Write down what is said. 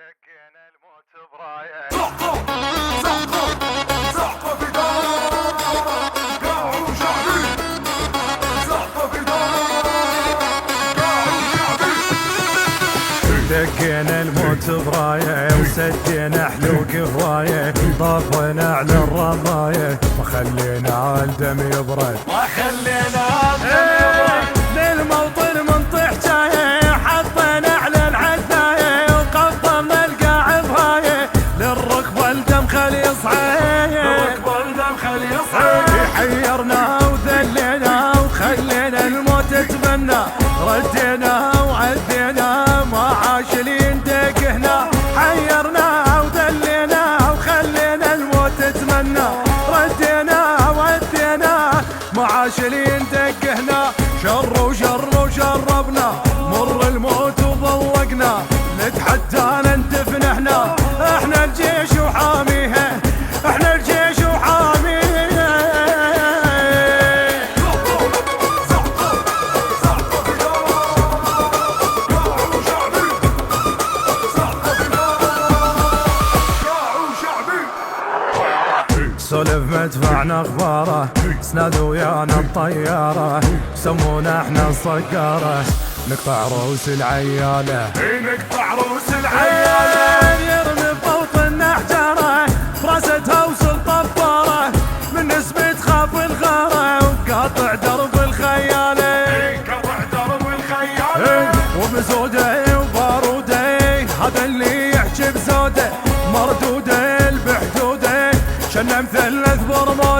لقينا الموت برايه زقوا في دار قاعوا شعبي زقوا في دار قاعوا شعبي لقينا الموت برايه وسدينا حلوق هوايه طفينا على الرمايه وخلينا الدم يبرد للموطن من طيح جايه حطينا على العدايه وقطمنا القاع بهايه للركبه الدم خلي يصعد حيرنا وذلينا وخلينا الموت تمنى ردينا وعدينا ما عاش اللي يندق هنا حيرنا وذلينا وخلينا الموت تمنى ردينا وعدينا ما عاش اللي يندق هنا شر وشربنا مر الموت وضوقنا نتحدى نندفن احنا الجيش وحاميها احنا الجيش وحاميها سولف مدفعنا اخباره سناد ويانا الطياره سمونا احنا الصقاره نقطع روس العياله نقطع روس العياله يرمي ببوطنا حجاره براسة هوس الطفاره من نسبة تخاف الغاره وقاطع درب الخياله وبزوده وباروده هذا اللي يحجب زوده مردوده بحدوده شن مثلث برموده